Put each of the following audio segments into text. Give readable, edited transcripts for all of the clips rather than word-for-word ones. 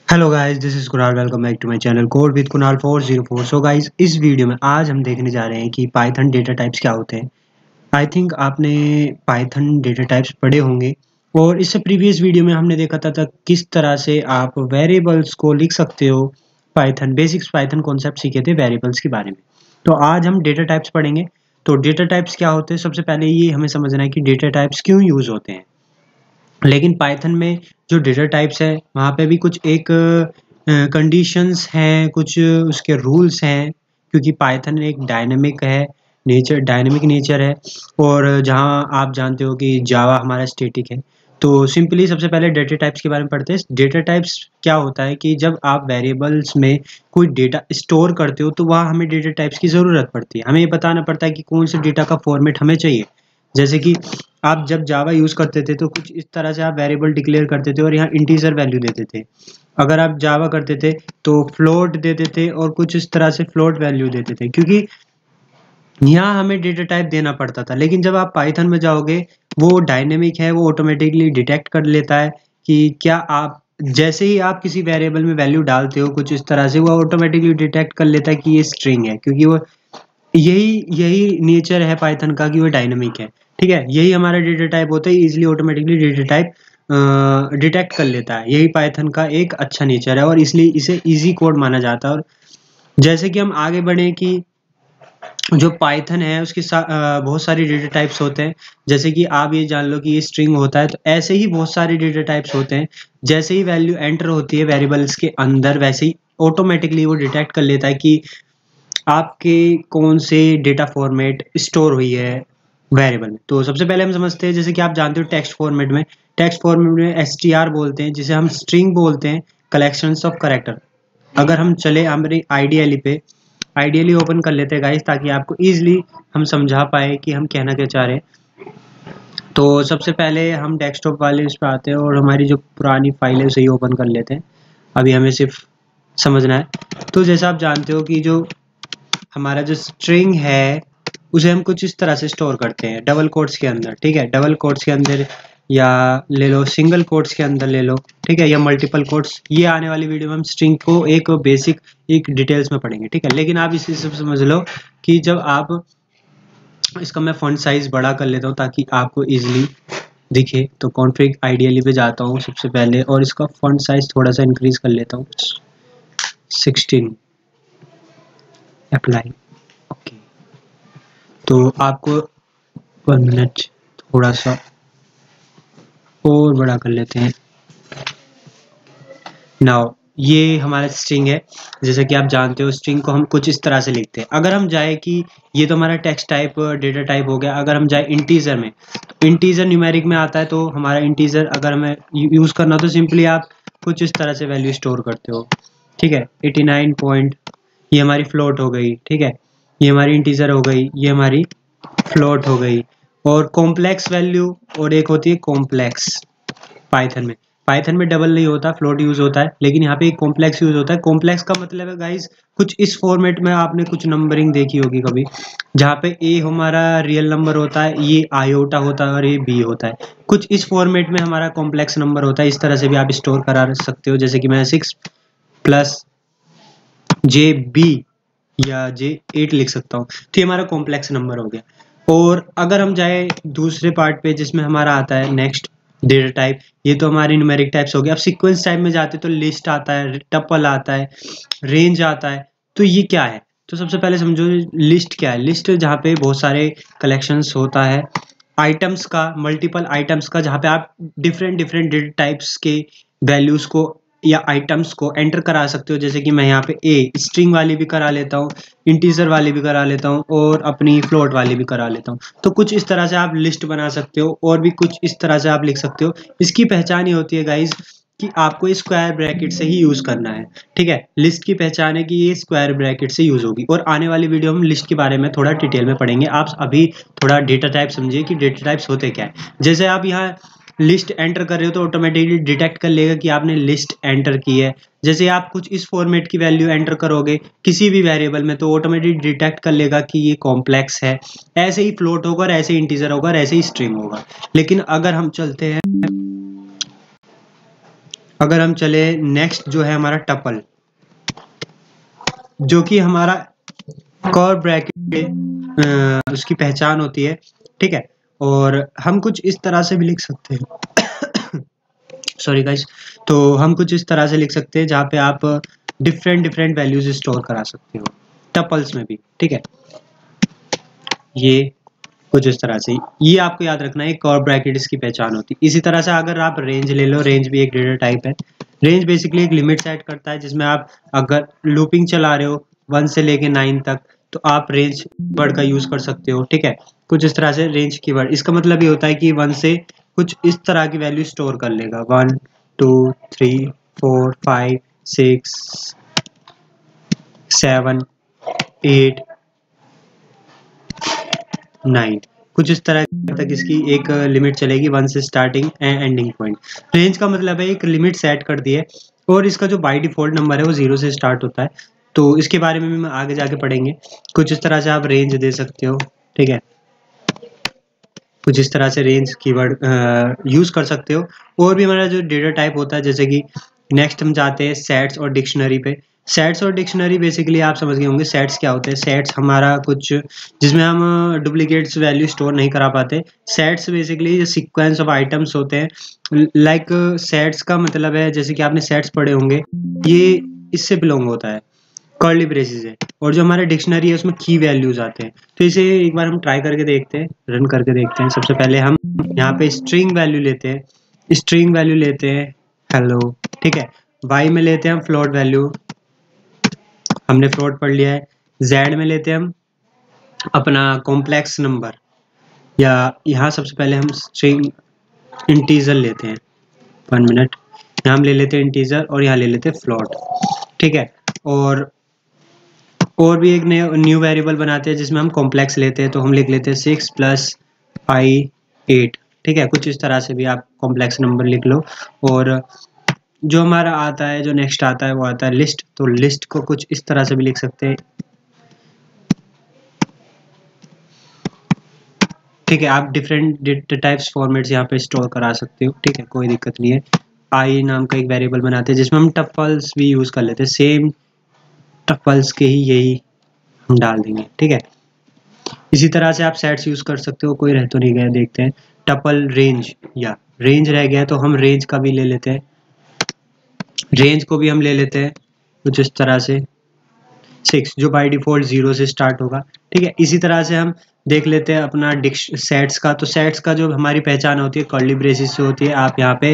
Hello guys, this is Kunal. Welcome back to my channel code with Kunal 404। So guys, इस video में आज हम देखने जा रहे हैं कि पाइथन डेटा टाइप्स क्या होते हैं। आई थिंक आपने पाइथन डेटा टाइप्स पढ़े होंगे और इससे प्रीवियस वीडियो में हमने देखा था किस तरह से आप वेरिएबल्स को लिख सकते हो। पाइथन बेसिक्स पाइथन कॉन्सेप्ट सीखे थे वेरिएबल्स के बारे में। तो आज हम डेटा टाइप्स पढ़ेंगे। तो डेटा टाइप्स क्या होते हैं, सबसे पहले ये हमें समझना है कि डेटा टाइप्स क्यों यूज़ होते हैं। लेकिन पाइथन में जो डेटा टाइप्स है वहाँ पे भी कुछ एक कंडीशंस हैं, कुछ उसके रूल्स हैं, क्योंकि पाइथन एक डायनेमिक है, नेचर डायनेमिक नेचर है। और जहाँ आप जानते हो कि जावा हमारा स्टैटिक है। तो सिंपली सबसे पहले डेटा टाइप्स के बारे में पढ़ते हैं। डेटा टाइप्स क्या होता है कि जब आप वेरिएबल्स में कोई डेटा स्टोर करते हो तो वहाँ हमें डेटा टाइप्स की ज़रूरत पड़ती है। हमें ये बताना पड़ता है कि कौन से डेटा का फॉर्मेट हमें चाहिए। जैसे कि आप जब जावा यूज़ करते थे तो कुछ इस तरह से आप वेरिएबल डिक्लेयर करते थे और यहाँ इंटीजर वैल्यू देते थे। अगर आप जावा करते थे तो फ्लोट देते थे और कुछ इस तरह से फ्लोट वैल्यू देते थे, क्योंकि यहाँ हमें डेटा टाइप देना पड़ता था। लेकिन जब आप पाइथन में जाओगे वो डायनेमिक है, वो ऑटोमेटिकली डिटेक्ट कर लेता है कि क्या आप जैसे ही आप किसी वेरिएबल में वैल्यू डालते हो कुछ इस तरह से, वो ऑटोमेटिकली डिटेक्ट कर लेता है कि ये स्ट्रिंग है, क्योंकि वो यही यही नेचर है पाइथन का कि वो डायनेमिक है। ठीक है, यही हमारा डेटा टाइप होता है, easily automatically data type detect कर लेता है। यही पाइथन का एक अच्छा नेचर है और इसलिए इसे इजी कोड माना जाता है। और जैसे कि हम आगे बढ़े कि जो पाइथन है उसके बहुत सारे डेटा टाइप्स होते हैं। जैसे कि आप ये जान लो कि ये स्ट्रिंग होता है, तो ऐसे ही बहुत सारे डेटा टाइप्स होते हैं। जैसे ही वैल्यू एंटर होती है वेरिएबल्स के अंदर, वैसे ही ऑटोमेटिकली वो डिटेक्ट कर लेता है कि आपके कौन से डेटा फॉर्मेट स्टोर हुई है वेरिएबल में। तो सबसे पहले हम समझते हैं, जैसे कि आप जानते हो टेक्स्ट फॉर्मेट में एसटीआर बोलते हैं, जिसे हम स्ट्रिंग बोलते हैं, कलेक्शंस ऑफ कैरेक्टर। अगर हम चले हमारी आइडियली पे, आइडियली ओपन कर लेते हैं गाइस, ताकि आपको इजीली हम समझा पाए कि हम कहना क्या चाह रहे हैं। तो सबसे पहले हम डेस्कटॉप वाले उस पर आते हैं और हमारी जो पुरानी फाइल है उसे ही ओपन कर लेते हैं। अभी हमें सिर्फ समझना है। तो जैसा आप जानते हो कि जो हमारा जो स्ट्रिंग है उसे हम कुछ इस तरह से स्टोर करते हैं डबल कोट्स के अंदर। ठीक है, डबल कोट्स के अंदर या ले लो सिंगल कोट्स के अंदर ले लो। ठीक है, या मल्टीपल कोट्स। ये आने वाली वीडियो में हम स्ट्रिंग को एक बेसिक एक डिटेल्स में पढ़ेंगे। ठीक है, लेकिन आप इसी से समझ लो कि जब आप इसका, मैं फॉन्ट साइज बड़ा कर लेता हूँ ताकि आपको इजीली दिखे। तो कॉन्फ़िग आइडियली पे जाता हूँ सबसे पहले और इसका फॉन्ट साइज थोड़ा सा इंक्रीज कर लेता हूँ, 16। अप्लाई। ओके, तो आपको 1 मिनट थोड़ा सा और बड़ा कर लेते हैं। नाउ ये हमारा स्ट्रिंग है। जैसे कि आप जानते हो स्ट्रिंग को हम कुछ इस तरह से लिखते हैं। अगर हम जाए कि ये तो हमारा टेक्स्ट टाइप डेटा टाइप हो गया। अगर हम जाए इंटीजर में, तो इंटीजर न्यूमेरिक में आता है। तो हमारा इंटीजर अगर हमें यूज़ करना तो सिंपली आप कुछ इस तरह से वैल्यू स्टोर करते हो। ठीक है, 89 पॉइंट, ये हमारी फ्लोट हो गई। ठीक है, ये हमारी इंटीजर हो गई, ये हमारी फ्लोट हो गई। और कॉम्प्लेक्स वैल्यू और एक होती है कॉम्प्लेक्स। पाइथन में डबल नहीं होता, फ्लोट यूज होता है, लेकिन यहाँ पे एक कॉम्प्लेक्स यूज होता है। कॉम्प्लेक्स का मतलब है गाइस कुछ इस फॉर्मेट में, आपने कुछ नंबरिंग देखी होगी कभी, जहाँ पे ए हमारा रियल नंबर होता है, ये आयोटा होता है और ये बी होता है। कुछ इस फॉर्मेट में हमारा कॉम्प्लेक्स नंबर होता है। इस तरह से भी आप स्टोर करा सकते हो, जैसे कि मैं 6+JB या J8 लिख सकता हूँ। तो ये हमारा कॉम्प्लेक्स नंबर हो गया। और अगर हम जाए दूसरे पार्ट पे जिसमें हमारा आता है नेक्स्ट डेटा टाइप, ये तो हमारी न्यूमेरिक टाइप्स हो गया। अब सीक्वेंस टाइप में जाते तो लिस्ट आता है, टपल आता है, रेंज आता है। तो ये क्या है, तो सबसे पहले समझो लिस्ट क्या है। लिस्ट जहाँ पे बहुत सारे कलेक्शंस होता है आइटम्स का, मल्टीपल आइटम्स का, जहाँ पे आप डिफरेंट डिफरेंट डेटा टाइप्स के वैल्यूज को या आइटम्स को एंटर करा सकते हो। जैसे कि मैं यहाँ पे ए स्ट्रिंग वाली भी करा लेता हूँ, इंटीजर वाली भी करा लेता हूँ और अपनी फ्लोट वाली भी करा लेता हूँ। तो कुछ इस तरह से आप लिस्ट बना सकते हो और भी कुछ इस तरह से आप लिख सकते हो। इसकी पहचान ही होती है गाइज कि आपको स्क्वायर ब्रैकेट से ही यूज करना है। ठीक है, लिस्ट की पहचान है कि ये स्क्वायर ब्रैकेट से यूज होगी। और आने वाली वीडियो में लिस्ट के बारे में थोड़ा डिटेल में पढ़ेंगे। आप अभी थोड़ा डेटा टाइप समझिए कि डेटा टाइप्स होते क्या है। जैसे आप यहाँ लिस्ट एंटर कर रहे हो तो ऑटोमेटिकली डिटेक्ट कर लेगा कि आपने लिस्ट एंटर की है। जैसे आप कुछ इस फॉर्मेट की वैल्यू एंटर करोगे किसी भी वेरिएबल में तो ऑटोमेटिक डिटेक्ट कर लेगा कि ये कॉम्प्लेक्स है। ऐसे ही फ्लोट होगा और ऐसे ही इंटीजर होगा और ऐसे ही स्ट्रिंग होगा। लेकिन अगर हम चलते हैं अगर हम चले नेक्स्ट जो है हमारा टपल, जो कि हमारा कर्व ब्रैकेट उसकी पहचान होती है, ठीक है। और हम कुछ इस तरह से भी लिख सकते हैं सॉरी गाइस। तो हम कुछ इस तरह से लिख सकते हैं जहाँ पे आप डिफरेंट डिफरेंट वैल्यूज स्टोर करा सकते हो टपल्स में भी, ठीक है। ये कुछ इस तरह से, ये आपको याद रखना है, कर्व ब्रैकेट इसकी पहचान होती है। इसी तरह से अगर आप रेंज ले लो, रेंज भी एक डेटा टाइप है। रेंज बेसिकली एक लिमिट सेट करता है जिसमें आप अगर लूपिंग चला रहे हो 1 से लेके 9 तक, तो आप रेंज वर्ड का यूज कर सकते हो, ठीक है। कुछ इस तरह से रेंज कीवर्ड, इसका मतलब ये होता है कि 1 से कुछ इस तरह की वैल्यू स्टोर कर लेगा, 1 2 3 4 5 6 7 8 9, कुछ इस तरह तक इसकी एक लिमिट चलेगी, 1 से starting and ending point. Range का मतलब है एक लिमिट सेट कर दी है, और इसका जो बाय डिफॉल्ट नंबर है वो 0 से स्टार्ट होता है। तो इसके बारे में भी हम आगे जाके पढ़ेंगे। कुछ इस तरह से आप रेंज दे सकते हो, ठीक है। कुछ इस तरह से रेंज कीवर्ड यूज कर सकते हो। और भी हमारा जो डेटा टाइप होता है, जैसे कि नेक्स्ट हम जाते हैं सेट्स और डिक्शनरी पे। सेट्स और डिक्शनरी बेसिकली आप समझ गए होंगे सेट्स क्या होते हैं। सेट्स हमारा कुछ जिसमें हम डुप्लीकेट्स वैल्यू स्टोर नहीं करा पाते। Sets basically sequence of items होते हैं। लाइक सेट्स का मतलब है, जैसे कि आपने सेट्स पढ़े होंगे, ये इससे बिलोंग होता है, कर्ली ब्रेसेस है। और जो हमारा डिक्शनरी है उसमें की वैल्यूज आते हैं। तो इसे एक बार हम ट्राई करके देखते हैं, रन करके देखते हैं। सबसे पहले हम यहाँ पे स्ट्रिंग वैल्यू लेते हैं, स्ट्रिंग वैल्यू लेते हैं हेलो, ठीक है। वाई में लेते हैं हम फ्लोट वैल्यू, हमने फ्लोट पढ़ लिया है। जेड में लेते हैं हम अपना कॉम्प्लेक्स नंबर, या यहाँ सबसे पहले हम स्ट्रिंग इंटीजर लेते हैं, 1 मिनट। यहाँ हम ले लेते हैं इंटीजर और यहाँ ले लेते हैं फ्लोट, ठीक है। और भी एक न्यू वेरिएबल बनाते हैं जिसमें हम कॉम्प्लेक्स लेते हैं, तो हम लिख लेते हैं 6 + i 8, ठीक है। कुछ इस तरह से भी आप कॉम्प्लेक्स नंबर लिख लो। और जो हमारा आता है, जो नेक्स्ट आता है वो आता है लिस्ट। तो लिस्ट को कुछ इस तरह से भी लिख सकते हैं, ठीक है। आप डिफरेंट डेटा टाइप्स फॉर्मेट्स यहाँ पे स्टोर करा सकते हो, ठीक है, कोई दिक्कत नहीं है। आई नाम का एक वेरिएबल बनाते हैं जिसमें हम टपल्स भी यूज कर लेते हैं, सेम टपल्स के ही यही हम डाल देंगे, ठीक है। इसी तरह से आप सेट्स यूज कर सकते हो, कोई रह तो नहीं गया, देखते हैं। टपल रेंज, या रेंज रह गया तो हम रेंज का भी ले लेते हैं, रेंज को भी हम ले लेते हैं कुछ इस तरह से 6, जो बाय डिफॉल्ट 0 से स्टार्ट होगा, ठीक है। इसी तरह से हम देख लेते हैं अपना सेट्स का। तो सेट्स का जो हमारी पहचान होती है कर्ली ब्रेसेस से होती है। आप यहाँ पे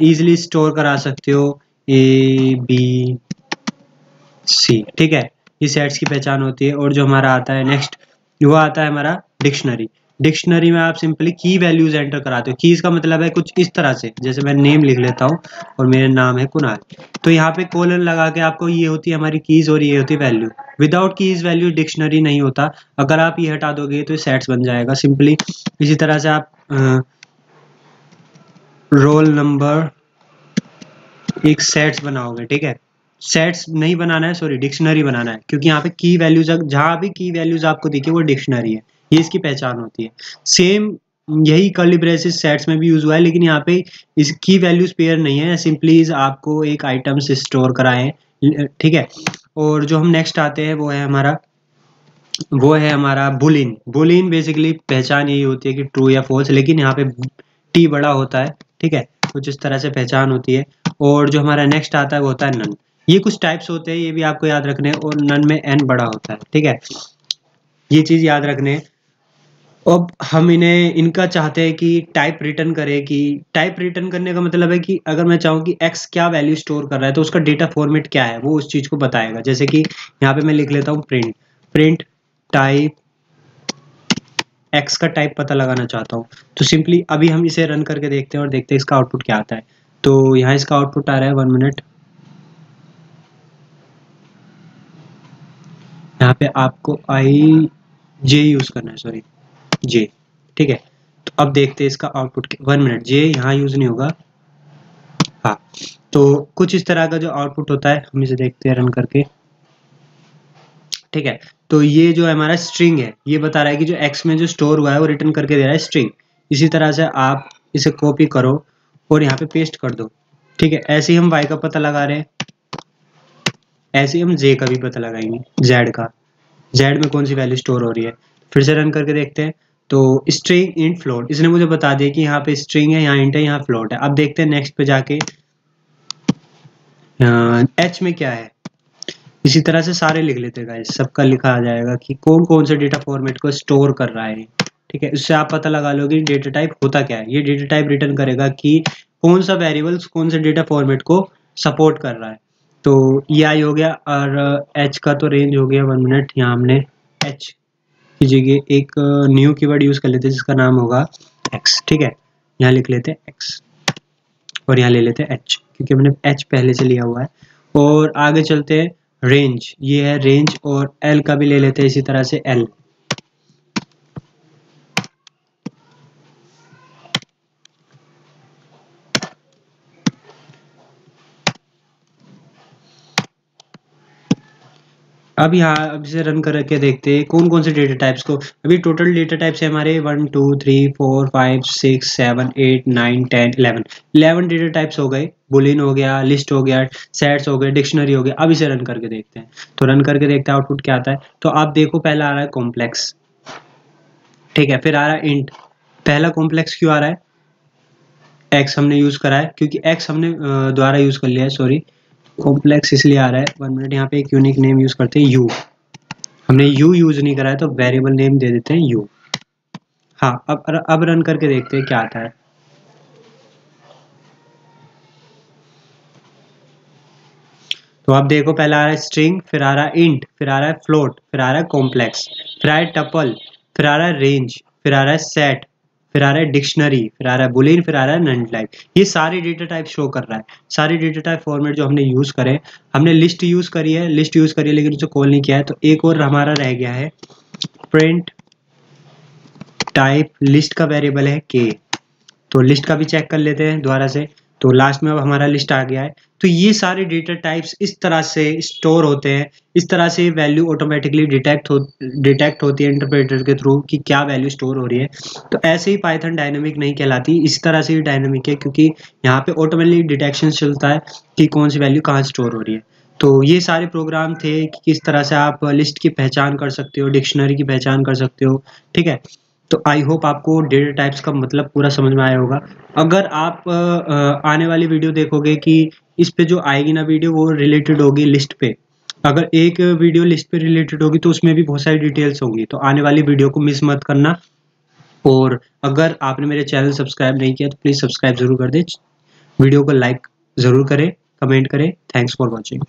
इजीली स्टोर करा सकते हो ABC, ठीक है। ये सेट्स की पहचान होती है। और जो हमारा आता है नेक्स्ट, वो आता है हमारा डिक्शनरी। डिक्शनरी में आप सिंपली की वैल्यूज एंटर कराते हो। कीज का मतलब है कुछ इस तरह से, जैसे मैं नेम लिख लेता हूँ और मेरा नाम है कुणाल, तो यहाँ पे कोलन लगा के आपको, ये होती है हमारी कीज और ये होती है value. Without keys value dictionary नहीं होता। अगर आप ये हटा दोगे तो सेट्स बन जाएगा सिंपली। इसी तरह से आप रोल नंबर एक सेट्स बनाओगे, ठीक है। सेट्स नहीं बनाना है, सॉरी, डिक्शनरी बनाना है, क्योंकि यहाँ पे की वैल्यूज, जहाँ भी की वैल्यूज आपको दिखे वो डिक्शनरी है, ये इसकी पहचान होती है। सेम यही कर्ली ब्रेसेस सेट्स में भी यूज हुआ है, लेकिन यहाँ पे इसकी वैल्यूज पेयर नहीं है, सिंपली आपको एक आइटम से स्टोर कराए, ठीक है। और जो हम नेक्स्ट आते हैं वो है हमारा बुलिन। बुलिन बेसिकली पहचान यही होती है कि ट्रू या फॉल्स, लेकिन यहाँ पे टी बड़ा होता है, ठीक है। कुछ इस तरह से पहचान होती है। और जो हमारा नेक्स्ट आता है वो होता है नन। ये कुछ टाइप्स होते हैं, ये भी आपको याद रखने हैं। और नन में एन बड़ा होता है, ठीक है, ये चीज याद रखने हैं। अब हम इनका चाहते हैं कि टाइप रिटर्न करे। कि टाइप रिटर्न करने का मतलब है कि अगर मैं चाहूँ कि एक्स क्या वैल्यू स्टोर कर रहा है, तो उसका डेटा फॉर्मेट क्या है, वो उस चीज को बताएगा। जैसे कि यहाँ पे मैं लिख लेता हूँ प्रिंट टाइप एक्स का टाइप पता लगाना चाहता हूँ, तो सिंपली अभी हम इसे रन करके देखते हैं और देखते हैं इसका आउटपुट क्या आता है। तो यहाँ इसका आउटपुट आ रहा है, 1 मिनट। यहाँ पे आपको आई जे यूज करना है, सॉरी जे, ठीक है। तो अब देखते हैं इसका आउटपुट, 1 मिनट, जे यहाँ यूज नहीं होगा, हाँ। तो कुछ इस तरह का जो आउटपुट होता है, हम इसे देखते हैं रन करके, ठीक है। तो ये जो हमारा स्ट्रिंग है, ये बता रहा है कि जो एक्स में जो स्टोर हुआ है वो रिटर्न करके दे रहा है स्ट्रिंग। इसी तरह से आप इसे कॉपी करो और यहाँ पे पेस्ट कर दो, ठीक है, ऐसे ही हम y का पता लगा रहे हैं, ऐसे ही हम z का भी पता लगाएंगे, z का, z में कौन सी वैल्यू स्टोर हो रही है। फिर से रन करके देखते हैं। तो स्ट्रिंग इंट फ्लोट, इसने मुझे बता दिया कि यहाँ पे स्ट्रिंग है, यहाँ इंट है, यहाँ फ्लोट है। अब देखते हैं नेक्स्ट पे जाके h में क्या है। इसी तरह से सारे लिख लेते हैं गाइस, सबका लिखा आ जाएगा कि कौन कौन से डेटा फॉर्मेट को स्टोर कर रहा है। ठीक है, इससे आप पता लगा लोगे डेटा टाइप होता क्या है। ये डेटा टाइप रिटर्न करेगा कि कौन सा वेरिएबल्स कौन से डेटा फॉर्मेट को सपोर्ट कर रहा है। तो ये आई हो गया, और एच का तो रेंज हो गया। 1 मिनट, यहाँ हमने एच की जगह एक न्यू कीवर्ड यूज कर लेते हैं जिसका नाम होगा एक्स। ठीक है, यहाँ लिख लेते हैं एक्स और यहाँ ले लेते हैं एच, क्योंकि हमने एच पहले से लिया हुआ है। और आगे चलते हैं, रेंज, ये है रेंज, और एल का भी ले लेते हैं इसी तरह से एल। अब यहाँ अब इसे रन करके देखते हैं कौन कौन से डेटा टाइप्स को। अभी टोटल डेटा टाइप्स है हमारे 1 2 3 4 5 6 7 8 9 10 11 डेटा टाइप्स हो गए। बुलियन हो गया, लिस्ट हो गया, सेट्स हो गए, डिक्शनरी हो गया। अब इसे रन करके देखते हैं। तो रन करके देखते हैं आउटपुट क्या आता है। तो आप देखो, पहला आ रहा है कॉम्प्लेक्स, ठीक है, फिर आ रहा है इंट। पहला कॉम्प्लेक्स क्यों आ रहा है, एक्स हमने यूज करा है, क्योंकि एक्स हमने द्वारा यूज कर लिया है, सॉरी। कॉम्प्लेक्स इसलिए आ रहा है, 1 मिनट, यहाँ पे एक यूनिक नेम यूज करते हैं यू। हमने यू यूज नहीं करा है तो वेरिएबल नेम दे देते हैं यू। हाँ, अब रन करके देखते हैं क्या आता है। तो आप देखो, पहला आ रहा है स्ट्रिंग, फिर आ रहा है इंट, फिर आ रहा है फ्लोट, फिर आ रहा है कॉम्प्लेक्स, फिर आ रहा है टपल, फिर आ रहा है रेंज, फिर आ रहा है सेट, फिर आ रहा है डिक्शनरी, फिर आ रहा है बुलियन, फिर आ रहा है नल टाइप। ये सारे डेटा टाइप शो कर रहा है। सारे डेटा टाइप फॉर्मेट जो हमने यूज करे, हमने लिस्ट यूज करी है, लेकिन उसे कॉल नहीं किया है। तो एक और हमारा रह गया है, प्रिंट टाइप लिस्ट का वेरिएबल है के। तो लिस्ट का भी चेक कर लेते हैं दोबारा से। तो लास्ट में अब हमारा लिस्ट आ गया है। तो ये सारे डेटा टाइप्स इस तरह से स्टोर होते हैं, इस तरह से वैल्यू ऑटोमेटिकली डिटेक्ट होती है इंटरप्रेटर के थ्रू कि क्या वैल्यू स्टोर हो रही है। तो ऐसे ही पाइथन डायनेमिक नहीं कहलाती, इस तरह से ही डायनेमिक है, क्योंकि यहाँ पे ऑटोमेटिकली डिटेक्शन चलता है कि कौन सी वैल्यू कहाँ स्टोर हो रही है। तो ये सारे प्रोग्राम थे कि किस तरह से आप लिस्ट की पहचान कर सकते हो, डिक्शनरी की पहचान कर सकते हो। ठीक है, तो आई होप आपको डेटा टाइप्स का मतलब पूरा समझ में आया होगा। अगर आप आने वाली वीडियो देखोगे कि इस पे जो आएगी ना वीडियो, वो रिलेटेड होगी लिस्ट पे। अगर एक वीडियो लिस्ट पे रिलेटेड होगी तो उसमें भी बहुत सारी डिटेल्स होंगी। तो आने वाली वीडियो को मिस मत करना। और अगर आपने मेरे चैनल सब्सक्राइब नहीं किया तो प्लीज़ सब्सक्राइब ज़रूर कर दें। वीडियो को लाइक ज़रूर करें, कमेंट करें। Thanks for watching.